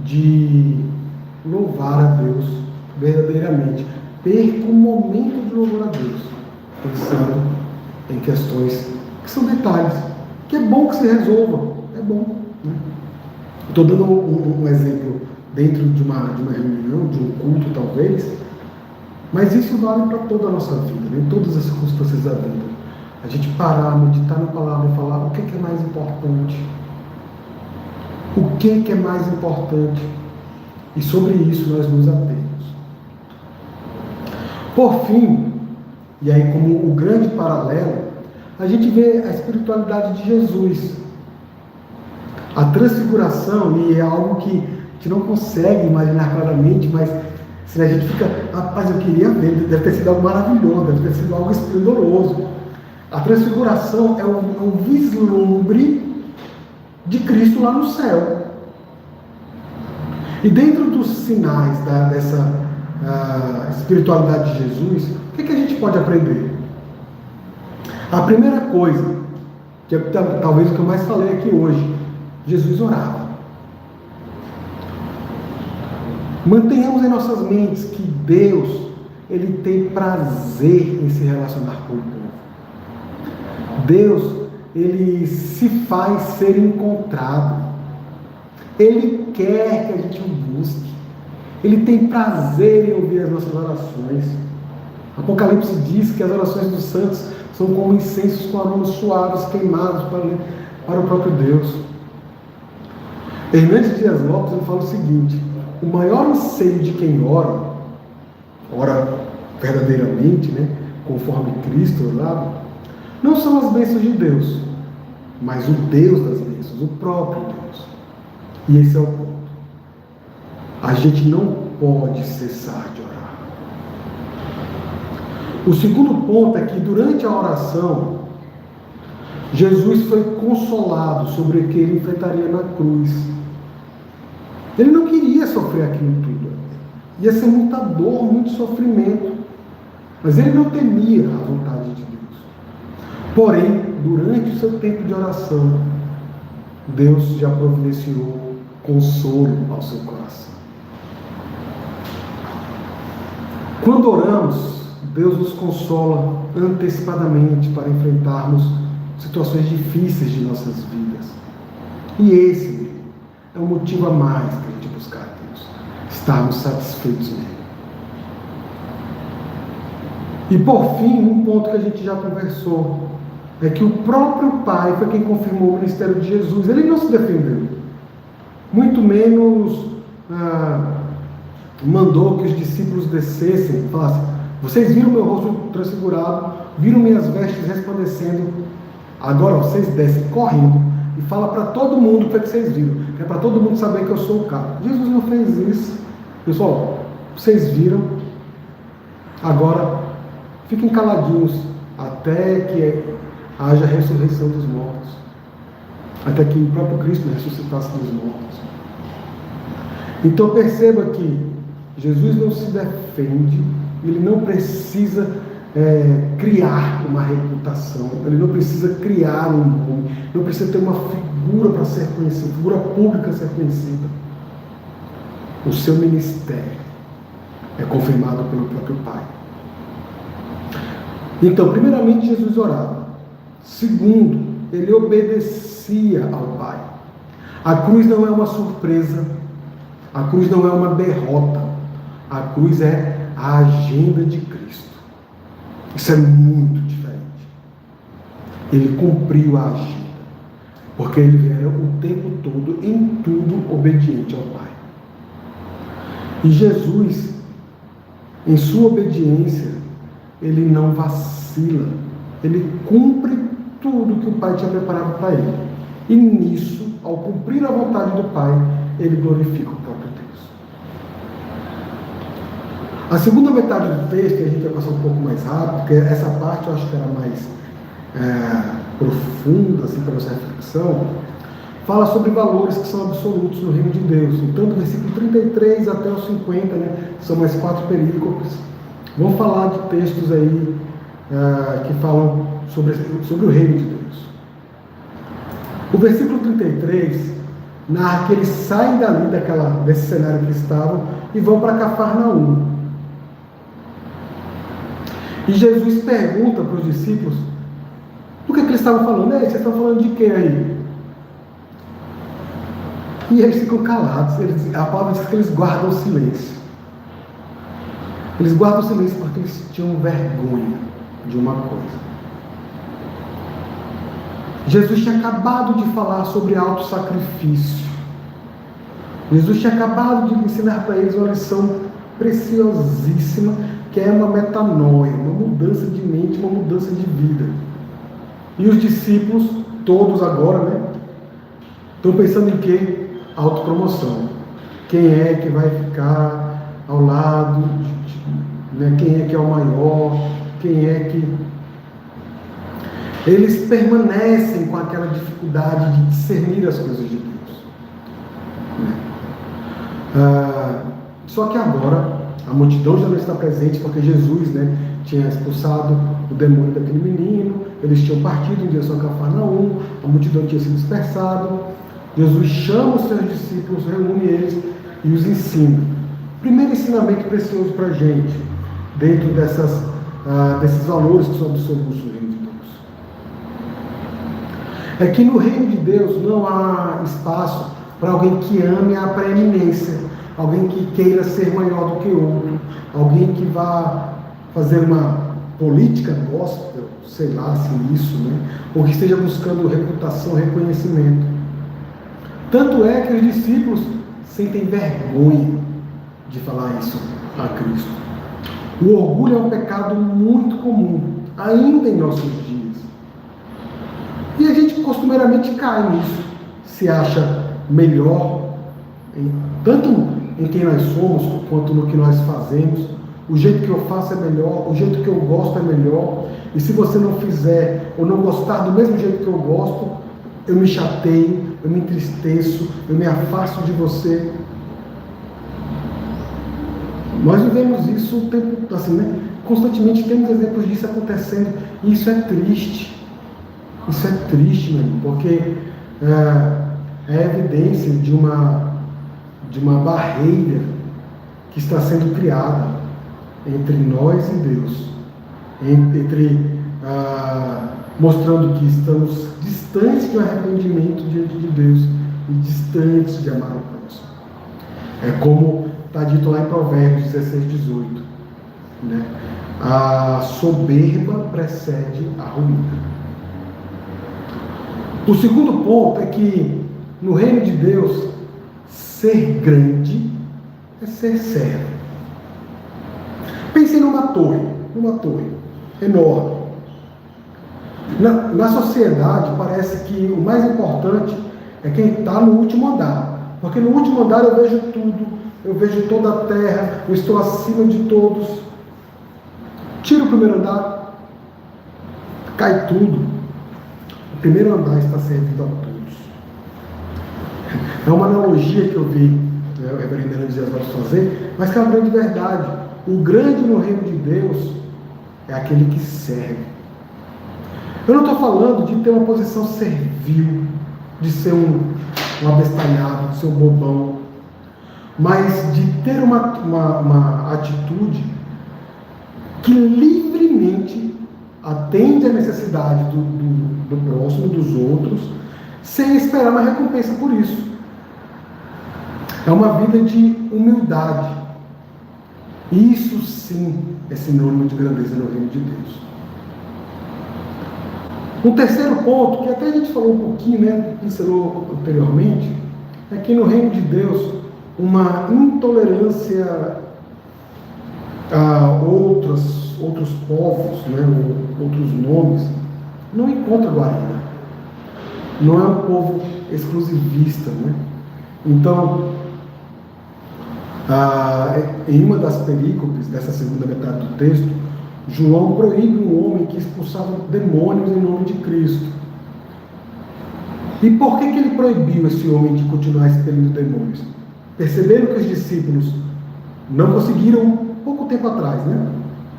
de louvar a Deus verdadeiramente. Perco um momento de louvor a Deus, pensando em questões que são detalhes, que é bom que se resolvam, é bom, né? Estou dando um exemplo dentro de uma reunião, de um culto talvez, mas isso vale para toda a nossa vida, em todas as circunstâncias da vida. A gente parar, meditar na palavra e falar o que é mais importante. O que é mais importante? E sobre isso nós nos atemos. Por fim, e aí como o grande paralelo, a gente vê a espiritualidade de Jesus. A transfiguração, e é algo que a gente não consegue imaginar claramente, mas se a gente fica, rapaz, eu queria ver, deve ter sido algo maravilhoso, deve ter sido algo esplendoroso. A transfiguração é um vislumbre de Cristo lá no céu. E dentro dos sinais dessa espiritualidade de Jesus, o que a gente pode aprender? A primeira coisa, que é talvez o que eu mais falei aqui hoje, Jesus orava. Mantenhamos em nossas mentes que Deus, Ele tem prazer em se relacionar com o povo. Deus, Ele se faz ser encontrado. Ele quer que a gente o busque. Ele tem prazer em ouvir as nossas orações. Apocalipse diz que as orações dos santos são como incensos com aromas suaves, queimados para o próprio Deus. Hernandes Dias Lopes ele fala o seguinte: o maior anseio de quem ora verdadeiramente, né, conforme Cristo orava, não são as bênçãos de Deus, mas o Deus das bênçãos, o próprio Deus. E esse é o ponto. A gente não pode cessar de orar. O segundo ponto é que durante a oração, Jesus foi consolado sobre o que ele enfrentaria na cruz. Ele não queria sofrer aquilo tudo. Ia ser muita dor, muito sofrimento. Mas ele não temia a vontade de Deus. Porém, durante o seu tempo de oração, Deus já providenciou consolo ao seu coração. Quando oramos, Deus nos consola antecipadamente para enfrentarmos situações difíceis de nossas vidas. E esse é um motivo a mais para a gente buscar a Deus, estarmos satisfeitos nele. E por fim, um ponto que a gente já conversou, é que o próprio Pai foi quem confirmou o ministério de Jesus. Ele não se defendeu, muito menos mandou que os discípulos descessem e falassem: vocês viram meu rosto transfigurado, viram minhas vestes resplandecendo, agora vocês descem correndo e fala para todo mundo o que vocês viram, que é para todo mundo saber que eu sou o cara. Jesus não fez isso. Pessoal, vocês viram, agora fiquem caladinhos até que haja ressurreição dos mortos, até que o próprio Cristo ressuscitasse dos mortos. Então perceba que Jesus não se defende, ele não precisa criar uma reputação, ele não precisa criar um nome, não precisa ter uma figura para ser conhecida, figura pública a ser conhecida. O seu ministério é confirmado pelo próprio Pai. Então, primeiramente, Jesus orava. Segundo, ele obedecia ao Pai. A cruz não é uma surpresa, a cruz não é uma derrota, a cruz é a agenda de Cristo. Isso é muito diferente. Ele cumpriu a agenda, porque ele era o tempo todo, em tudo, obediente ao Pai. E Jesus, em sua obediência, ele não vacila, ele cumpre tudo que o Pai tinha preparado para ele. E nisso, ao cumprir a vontade do Pai, ele glorifica o próprio Deus. A segunda metade do texto, a gente vai passar um pouco mais rápido, porque essa parte eu acho que era mais profunda, assim, para nossa reflexão, fala sobre valores que são absolutos no reino de Deus. Então, do versículo 33 até o 50, são mais 4 perícopes. Vamos falar de textos aí que falam sobre o reino de Deus. O versículo 33 narra que eles saem dali, desse cenário que estavam, e vão para Cafarnaum. E Jesus pergunta para os discípulos do que eles estavam falando. Vocês estão falando de quem aí? E eles ficam calados. A palavra diz que eles guardam o silêncio. Eles guardam o silêncio porque eles tinham vergonha de uma coisa. Jesus tinha acabado de falar sobre auto-sacrifício. Jesus tinha acabado de ensinar para eles uma lição preciosíssima, que é uma metanoia, uma mudança de mente, uma mudança de vida. E os discípulos, todos agora, estão pensando em quê? Autopromoção. Quem é que vai ficar ao lado, quem é que é o maior, quem é que... Eles permanecem com aquela dificuldade de discernir as coisas de Deus. Só que agora a multidão já não está presente, porque Jesus tinha expulsado o demônio daquele menino, eles tinham partido em direção a Cafarnaum, a multidão tinha sido dispersada. Jesus chama os seus discípulos, reúne eles e os ensina. Primeiro ensinamento precioso para a gente, dentro desses valores que são absolutos no reino de Deus, é que no reino de Deus não há espaço para alguém que ame a preeminência, alguém que queira ser maior do que outro, alguém que vá fazer uma política gospel, sei lá se isso, ou que esteja buscando reputação, reconhecimento. Tanto é que os discípulos sentem vergonha de falar isso a Cristo. O orgulho é um pecado muito comum, ainda em nossos dias. E a gente costumeiramente cai nisso, se acha melhor, tanto em quem nós somos, quanto no que nós fazemos. O jeito que eu faço é melhor, o jeito que eu gosto é melhor, e se você não fizer ou não gostar do mesmo jeito que eu gosto, eu me chateio, eu me entristeço, eu me afasto de você. Nós vivemos isso o tempo assim, constantemente temos exemplos disso acontecendo, e isso é triste. Isso é triste, porque é evidência de uma barreira que está sendo criada entre nós e Deus, mostrando que estamos distantes do arrependimento diante de Deus e distantes de amar o próximo. É como está dito lá em Provérbios 16, 18. A soberba precede a ruína. O segundo ponto é que no reino de Deus, ser grande é ser servo. Pense numa torre enorme. Na sociedade, parece que o mais importante é quem está no último andar. Porque no último andar eu vejo tudo, eu vejo toda a terra, eu estou acima de todos. Tira o primeiro andar, cai tudo. O primeiro andar está servindo a todos. É uma analogia que eu vi o reverendo Hernandes Dias Lopes fazer, mas que é uma grande verdade. O grande no reino de Deus é aquele que serve. Eu não estou falando de ter uma posição servil, de ser um abestalhado, de ser um bobão, mas de ter uma atitude que livremente atende à necessidade do próximo, dos outros, sem esperar uma recompensa por isso. É uma vida de humildade. Isso sim é sinônimo de grandeza no reino de Deus. Um terceiro ponto, que até a gente falou um pouquinho, pincelou anteriormente, é que no reino de Deus, uma intolerância a outros povos, outros nomes, não encontra guarida. Não é um povo exclusivista. Então, em uma das perícopes dessa segunda metade do texto, João proíbe um homem que expulsava demônios em nome de Cristo. E por que ele proibiu esse homem de continuar expelindo demônios? Perceberam que os discípulos não conseguiram, pouco tempo atrás,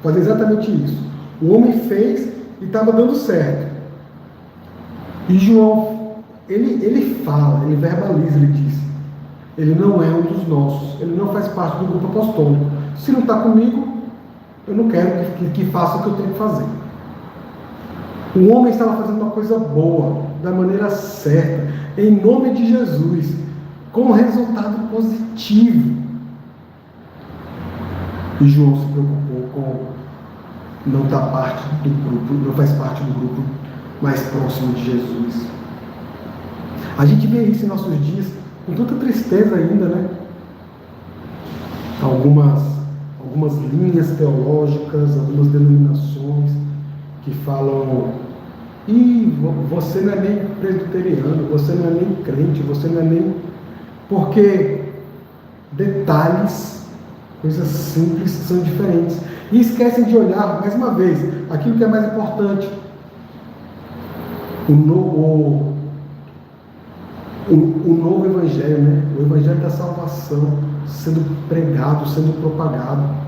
fazer exatamente isso. O homem fez e estava dando certo. E João, ele fala, ele verbaliza, ele diz: ele não é um dos nossos, ele não faz parte do grupo apostólico. Se não está comigo, eu não quero que faça o que eu tenho que fazer. O homem estava fazendo uma coisa boa, da maneira certa, em nome de Jesus, com um resultado positivo. E João se preocupou com não estar parte do grupo, não faz parte do grupo mais próximo de Jesus. A gente vê isso em nossos dias com tanta tristeza ainda, Algumas linhas teológicas, algumas denominações que falam: você não é nem presbiteriano, você não é nem crente, você não é nem... Porque detalhes, coisas simples, são diferentes. E esquecem de olhar, mais uma vez, aquilo que é mais importante. O novo Evangelho, o Evangelho da salvação, sendo pregado, sendo propagado.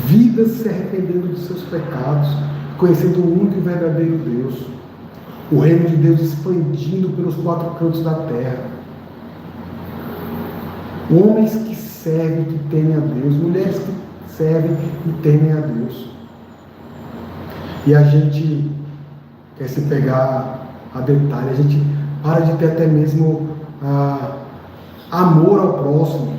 Vidas se arrependendo dos seus pecados, conhecendo o único e verdadeiro Deus. O reino de Deus expandindo pelos quatro cantos da terra. Homens que servem, que temem a Deus. Mulheres que servem e temem a Deus. E a gente quer se pegar a detalhe, a gente para de ter até mesmo amor ao próximo.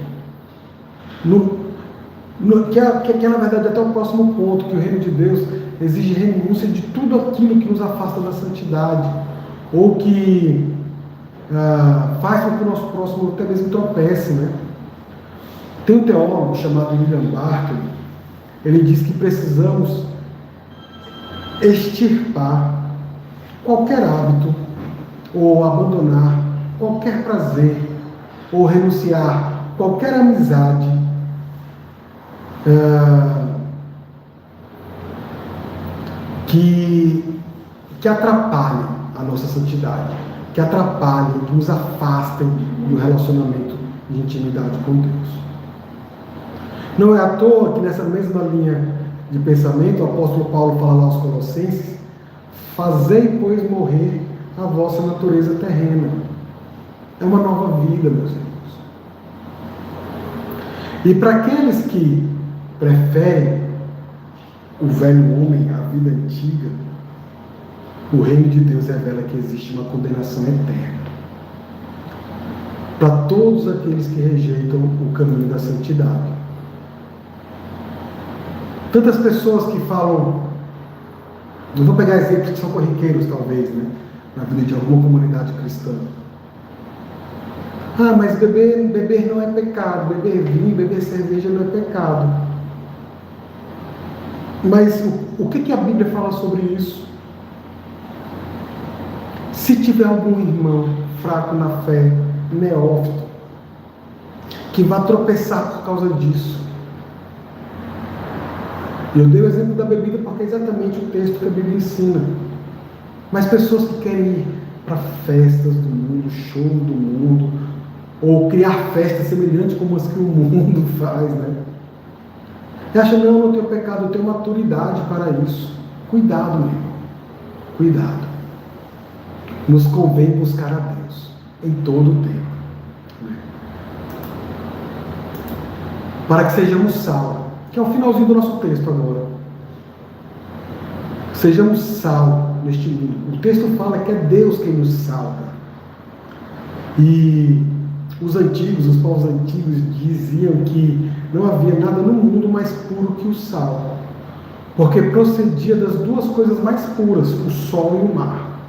Que é na verdade até o próximo ponto, que o reino de Deus exige renúncia de tudo aquilo que nos afasta da santidade, ou que faz com que o nosso próximo até mesmo tropece. Tem um teólogo chamado William Barclay, ele diz que precisamos extirpar qualquer hábito, ou abandonar qualquer prazer, ou renunciar qualquer amizade que atrapalhe a nossa santidade, que atrapalhem, que nos afastem do relacionamento de intimidade com Deus. Não é à toa que nessa mesma linha de pensamento, o apóstolo Paulo fala lá aos Colossenses: fazei, pois, morrer a vossa natureza terrena. É uma nova vida, meus irmãos. E para aqueles que preferem o velho homem, a vida antiga, o reino de Deus revela que existe uma condenação eterna para todos aqueles que rejeitam o caminho da santidade. Tantas pessoas que falam, não vou pegar exemplos que são corriqueiros talvez, né, na vida de alguma comunidade cristã. Ah, mas beber não é pecado, beber vinho, beber cerveja não é pecado. Mas o que a Bíblia fala sobre isso? Se tiver algum irmão fraco na fé, neófito, que vai tropeçar por causa disso. Eu dei o exemplo da bebida porque é exatamente o texto que a Bíblia ensina. Mas pessoas que querem ir para festas do mundo, show do mundo, ou criar festas semelhantes como as que o mundo faz, né? E acha, não, eu tenho pecado, eu tenho maturidade para isso. Cuidado, meu irmão. Cuidado. Nos convém buscar a Deus em todo o tempo. Para que sejamos sal, que é o finalzinho do nosso texto agora. Sejamos sal neste mundo. O texto fala que é Deus quem nos salva. E os povos antigos diziam que não havia nada no mundo mais puro que o sal, porque procedia das duas coisas mais puras, o sol e o mar.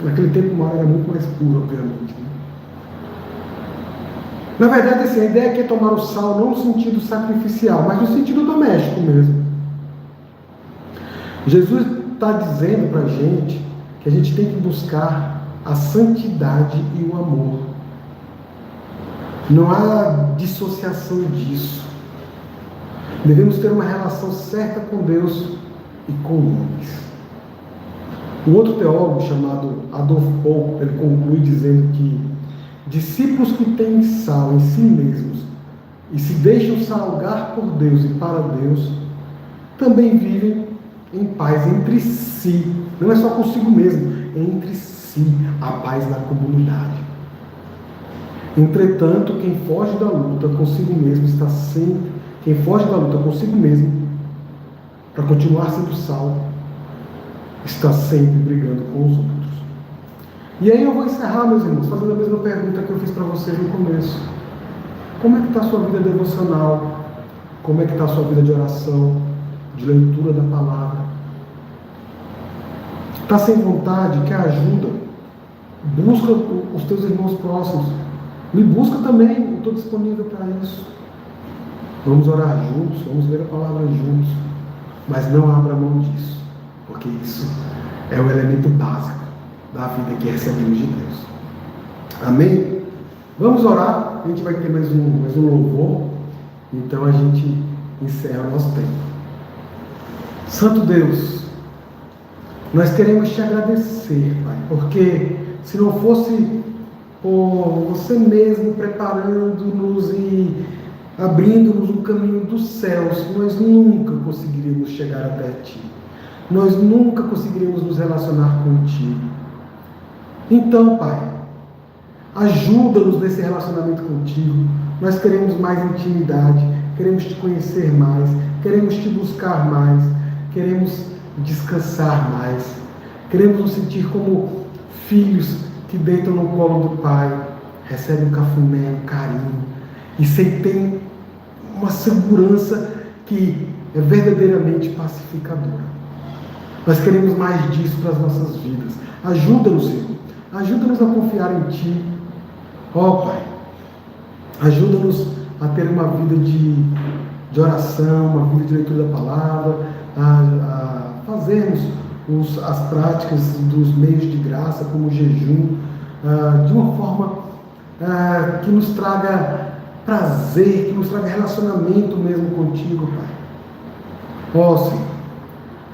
Naquele tempo o mar era muito mais puro, obviamente. Né? Na verdade, assim, a ideia aqui é tomar o sal não no sentido sacrificial, mas no sentido doméstico mesmo. Jesus está dizendo para a gente que a gente tem que buscar a santidade e o amor. Não há dissociação disso. Devemos ter uma relação certa com Deus e com homens. Um outro teólogo chamado Adolf Pope, ele conclui dizendo que discípulos que têm sal em si mesmos e se deixam salgar por Deus e para Deus, também vivem em paz entre si. Não é só consigo mesmo, é entre si, a paz na comunidade. Entretanto, quem foge da luta consigo mesmo está sempre, quem foge da luta consigo mesmo, para continuar sendo sal, está sempre brigando com os outros. E aí eu vou encerrar, meus irmãos, fazendo a mesma pergunta que eu fiz para vocês no começo. Como é que está a sua vida devocional? Como é que está a sua vida de oração, de leitura da palavra? Está sem vontade? Quer ajuda? Busca os teus irmãos próximos. Me busca também, eu estou disponível para isso. Vamos orar juntos, vamos ler a palavra juntos. Mas não abra mão disso, porque isso é o elemento básico da vida que recebemos de Deus. Amém? Vamos orar, a gente vai ter mais um louvor, então a gente encerra o nosso tempo. Santo Deus, nós queremos te agradecer, Pai, porque se não fosse por você mesmo preparando-nos e abrindo-nos um caminho dos céus, nós nunca conseguiríamos chegar até Ti. Nós nunca conseguiríamos nos relacionar contigo. Então, Pai, ajuda-nos nesse relacionamento contigo. Nós queremos mais intimidade, queremos te conhecer mais, queremos te buscar mais, queremos descansar mais, queremos nos sentir como filhos que deitam no colo do Pai, recebem um cafuné, um carinho, e sentem uma segurança que é verdadeiramente pacificadora. Nós queremos mais disso para as nossas vidas. Ajuda-nos, Senhor. Ajuda-nos a confiar em Ti. Ó Pai, ajuda-nos a ter uma vida de oração, uma vida de leitura da palavra, a fazermos as práticas dos meios de graça, como o jejum, de uma forma que nos traga prazer, que nos traga relacionamento mesmo contigo, Pai. Ó Senhor,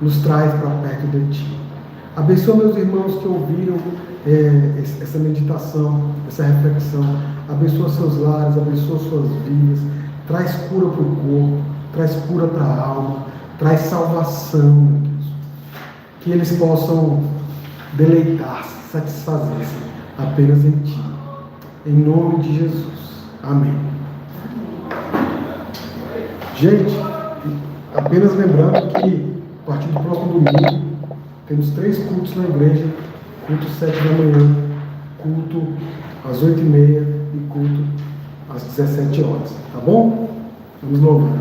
nos traz para perto de Ti. Abençoa meus irmãos que ouviram essa meditação, essa reflexão. Abençoa seus lares, abençoa suas vidas. Traz cura para o corpo, traz cura para a alma, traz salvação, meu Deus. Que eles possam deleitar-se, satisfazer-se apenas em Ti. Em nome de Jesus. Amém. Gente, apenas lembrando que a partir do próximo domingo temos 3 cultos na igreja: culto às 7 da manhã, culto às 8h30 e culto às 17 horas. Tá bom? Vamos louvar.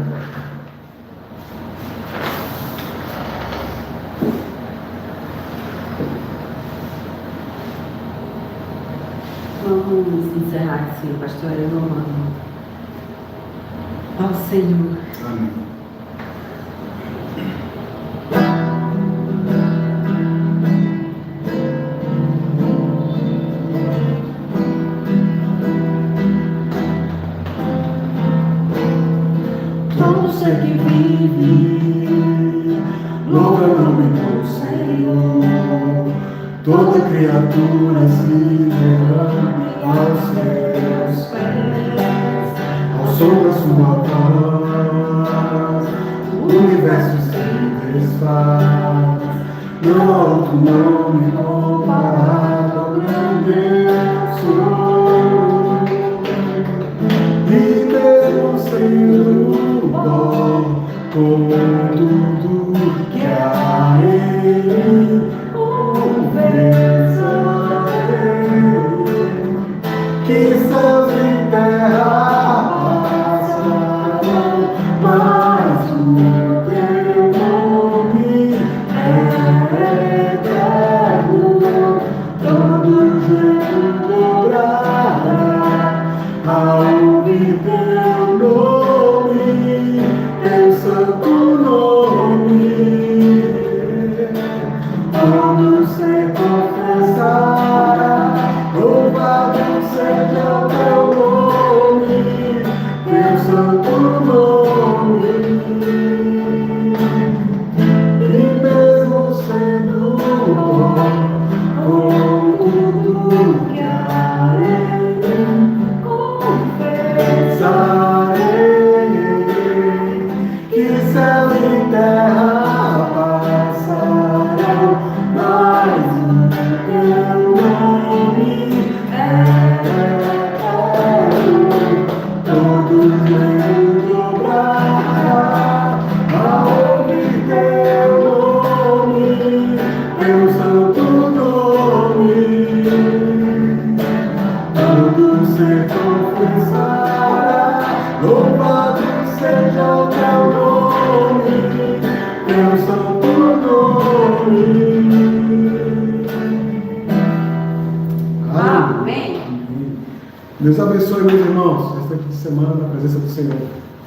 Vamos encerrar assim, pastor Elomano. Ao Senhor. Amém. Todo ser que vive, Louva o nome do Senhor. Toda criatura se derrame aos seus pés. Ao som da sua voz, o universo se desfaz. Não há outro nome comparado ao grande eu sou. E mesmo sendo pó, com tudo que há em mim, que céus e terra passarão, mas o teu nome é eterno. Todo jeito dobrará ao ouvir teu nome, teu santo nome. Todo ser confessará, louvado seja o teu nome, teu santo nome. E mesmo sendo pó, com tudo que há em mim, confessarei que céu e terra passarão, mas o teu nome é eterno. Todo joelho dobrará ao ouvir teu nome, teu santo nome. Todo ser confessará, louvado seja o teu nome, teu santo nome. Amém. Deus abençoe, meus irmãos, esta semana na presença do Senhor.